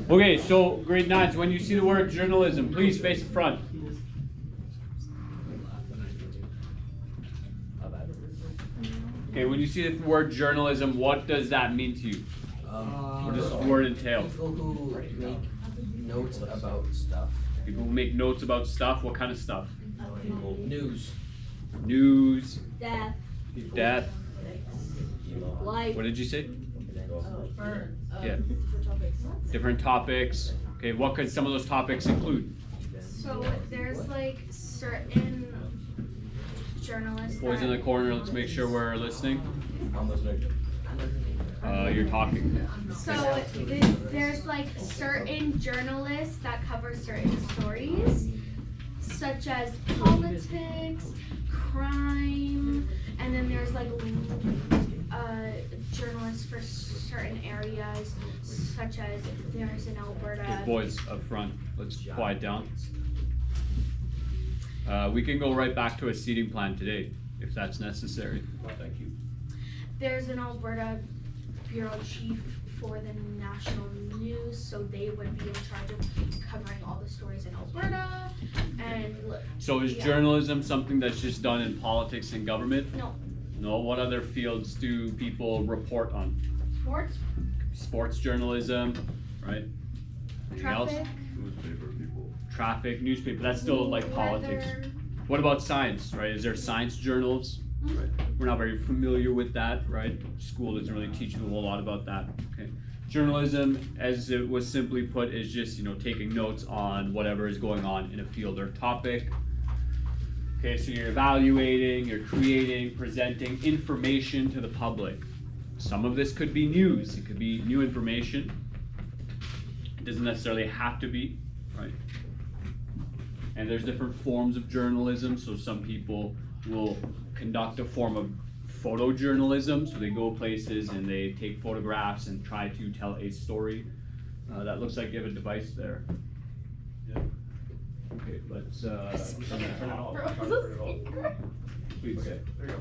Okay, so grade 9s, when you see the word journalism, please face the front. Okay, when you see the word journalism, what does that mean to you? What does the word entail? People who make notes about stuff. People who make notes about stuff. What kind of stuff? News. News. Death. Death. Life. What did you say? Yeah. Different topics. Different topics. Okay, what could some of those topics include? So there's like certain journalists. Boys in the corner, let's make sure we're listening. You're talking. So there's like certain journalists that cover certain stories, such as politics, crime, and then there's like journalists for certain areas, such as there's in Alberta. Okay, boys up front, let's quiet down. We can go right back to a seating plan today, if that's necessary. Thank you. There's an Alberta bureau chief for the national news, so they would be in charge of covering all the stories in Alberta. And So is journalism something that's just done in politics and government? No. No, what other fields do people report on? Sports, Sports journalism, right? Anything else? traffic, Traffic, newspaper, that's still like politics. weather. What about science, right? Is there science journals? Right. We're not very familiar with that, right? School doesn't really teach you a whole lot about that. Okay. Journalism, as it was simply put, is just, taking notes on whatever is going on in a field or topic. Okay, so you're evaluating, you're creating, presenting information to the public. Some of this could be news, it could be new information. It doesn't necessarily have to be, right? And there's different forms of journalism, so some people will conduct a form of photojournalism, so they go places and they take photographs and try to tell a story. That looks like you have a device there. Yeah. Okay, let's turn it off. Please. Okay. There you go.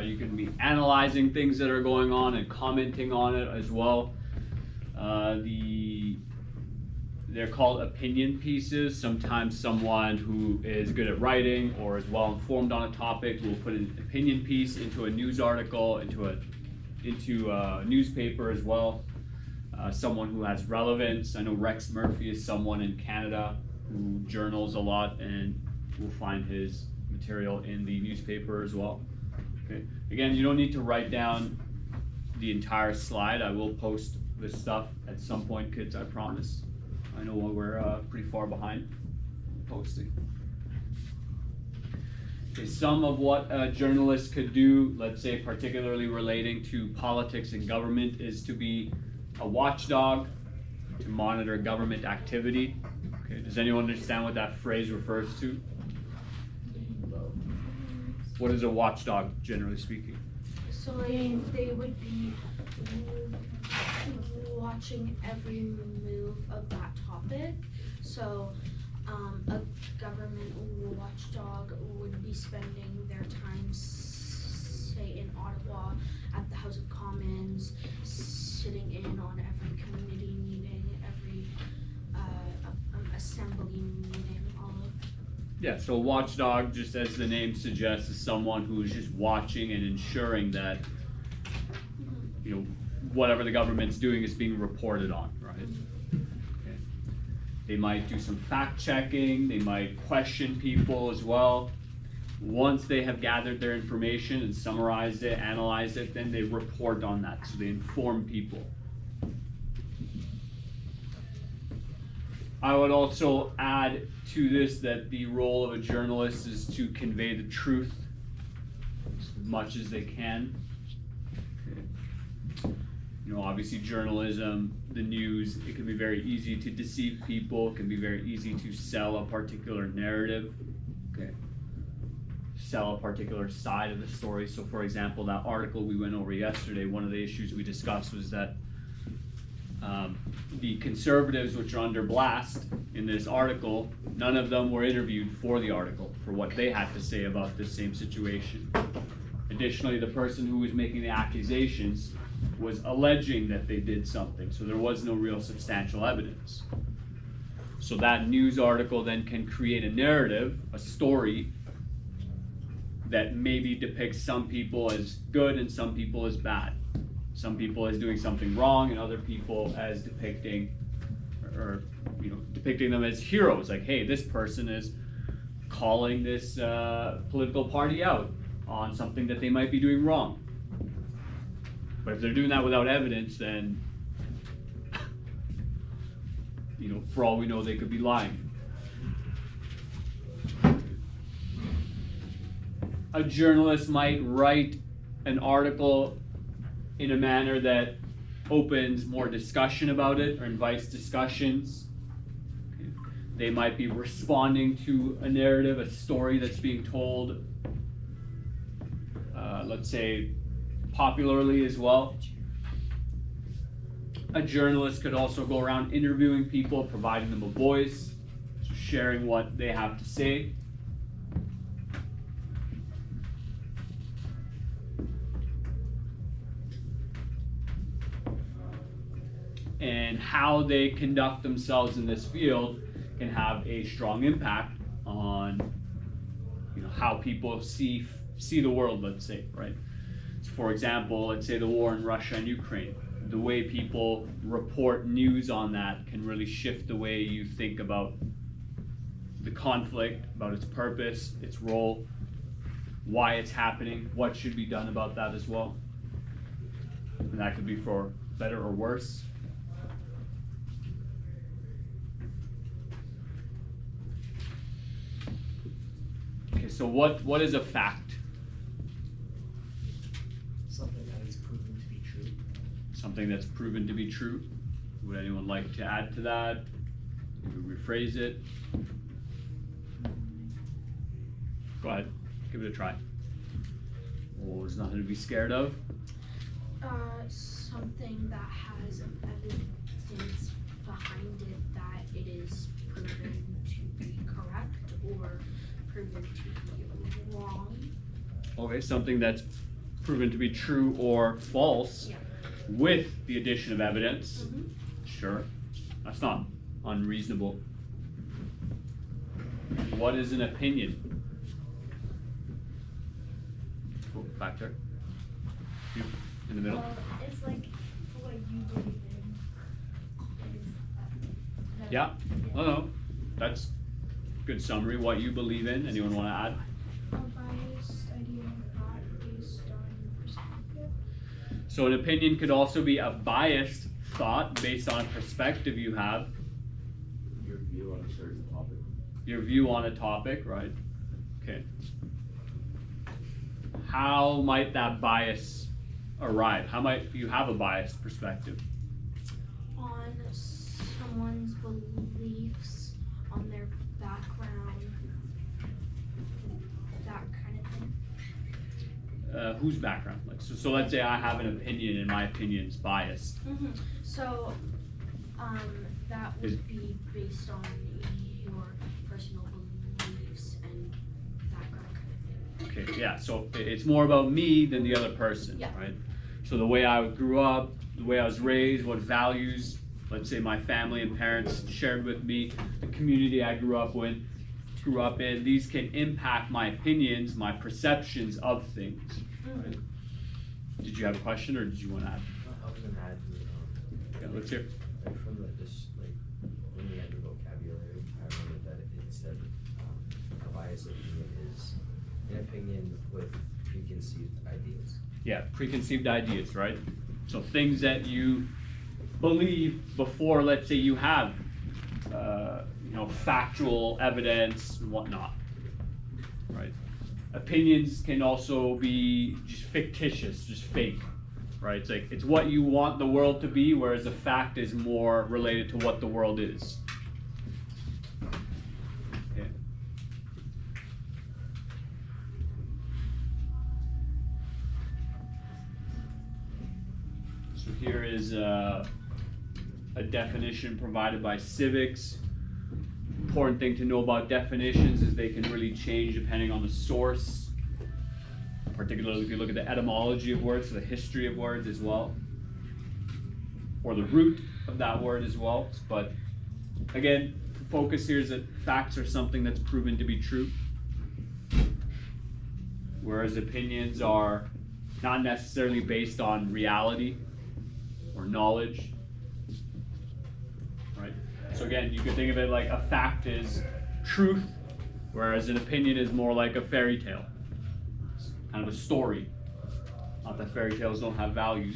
You can be analyzing things that are going on and commenting on it as well. They're called opinion pieces. Sometimes someone who is good at writing or is well informed on a topic will put an opinion piece into a news article, into a newspaper as well. Someone who has relevance. I know Rex Murphy is someone in Canada who journals a lot, and we'll find his material in the newspaper as well. Okay. Again, you don't need to write down the entire slide. I will post this stuff at some point, kids, I promise. I know we're pretty far behind posting. Okay, some of what a journalist could do, let's say particularly relating to politics and government, is to be a watchdog, to monitor government activity. Okay, does anyone understand what that phrase refers to? What is a watchdog, generally speaking? So they would be watching every move of that topic. So a government watchdog would be spending their time, say, in Ottawa at the House of Commons, sitting in on every committee meeting, every assembly meeting, all of. Yeah, so a watchdog, just as the name suggests, is someone who is just watching and ensuring that, whatever the government's doing is being reported on, right? Okay. They might do some fact checking, they might question people as well. Once they have gathered their information and summarized it, analyzed it, then they report on that, so they inform people. I would also add to this that the role of a journalist is to convey the truth as much as they can. Okay. Obviously journalism, the news, it can be very easy to deceive people, it can be very easy to sell a particular narrative, okay, sell a particular side of the story. So for example, that article we went over yesterday, one of the issues we discussed was that The conservatives, which are under blast in this article, none of them were interviewed for the article for what they had to say about this same situation. Additionally, the person who was making the accusations was alleging that they did something, so there was no real substantial evidence. So that news article then can create a narrative, a story, that maybe depicts some people as good and some people as bad. Some people as doing something wrong and other people as depicting them as heroes. Like, hey, this person is calling this political party out on something that they might be doing wrong. But if they're doing that without evidence, then for all we know, they could be lying. A journalist might write an article in a manner that opens more discussion about it or invites discussions. They might be responding to a narrative, a story that's being told, let's say, popularly as well. A journalist could also go around interviewing people, providing them a voice, sharing what they have to say. And how they conduct themselves in this field can have a strong impact on how people see the world, let's say, right? So for example, let's say the war in Russia and Ukraine. The way people report news on that can really shift the way you think about the conflict, about its purpose, its role, why it's happening, what should be done about that as well. And that could be for better or worse. Okay, so what is a fact? Something that is proven to be true. Something that's proven to be true. Would anyone like to add to that? Maybe rephrase it? Go ahead, give it a try. Oh, there's nothing to be scared of. Something that has evidence behind it that it is proven to be correct or proven to be wrong. Okay, something that's proven to be true or false, Yeah. with the addition of evidence. Mm-hmm. Sure, that's not unreasonable. What is an opinion? Oh, back there. You, in the middle. It's like what you believe in. Yeah. Oh no, that's a good summary. What you believe in. Anyone want to add? A biased idea thought based on perspective. So an opinion could also be a biased thought based on a perspective you have. Your view on a certain topic. Your view on a topic, right? Okay. How might that bias arrive? How might you have a biased perspective? On someone's beliefs, on their background, that kind of thing. Whose background? Like, so let's say I have an opinion and my opinion's biased. Mm-hmm. So, that would be based on your personal beliefs and background kind of thing. Okay, yeah, so it's more about me than the other person, Yeah. right? So the way I grew up, the way I was raised, what values, let's say my family and parents shared with me, the community I grew up in, these can impact my opinions, my perceptions of things. Right? Did you have a question or did you want to add? I was gonna add to Yeah, let's hear. like from when we had the vocabulary, I remember that it said a biased opinion is an opinion with preconceived ideas. Yeah, preconceived ideas, right? So things that you believe before, let's say you have, factual evidence and whatnot, right? Opinions can also be just fictitious, just fake, right? It's like, it's what you want the world to be, whereas a fact is more related to what the world is. Okay. So here is a definition provided by civics. Important thing to know about definitions is they can really change depending on the source, particularly if you look at the etymology of words, so the history of words as well, or the root of that word as well. But again, the focus here is that facts are something that's proven to be true, whereas opinions are not necessarily based on reality or knowledge, right? So again, you can think of it like a fact is truth, whereas an opinion is more like a fairy tale. It's kind of a story. Not that fairy tales don't have value,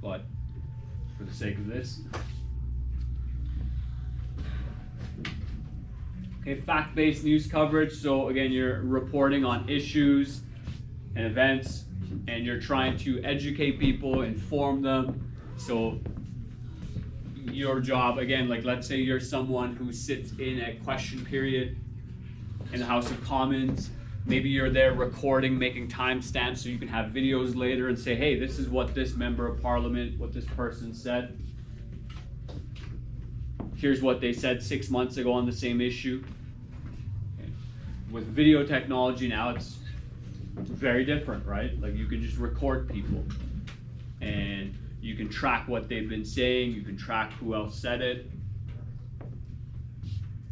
but for the sake of this. Okay, fact-based news coverage. So again, you're reporting on issues and events, and you're trying to educate people, inform them. So your job, again, like let's say you're someone who sits in a question period in the House of Commons. Maybe you're there recording, making timestamps so you can have videos later and say, hey, this is what this member of parliament, what this person said. Here's what they said 6 months ago on the same issue. Okay. With video technology now, it's very different, right? Like you can just record people and you can track what they've been saying, you can track who else said it,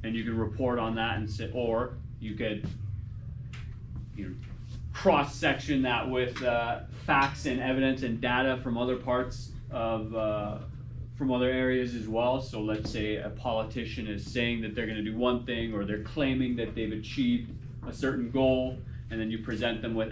and you can report on that and say, or you could cross-section that with facts and evidence and data from other parts of from other areas as well. So let's say a politician is saying that they're going to do one thing, or they're claiming that they've achieved a certain goal, and then you present them with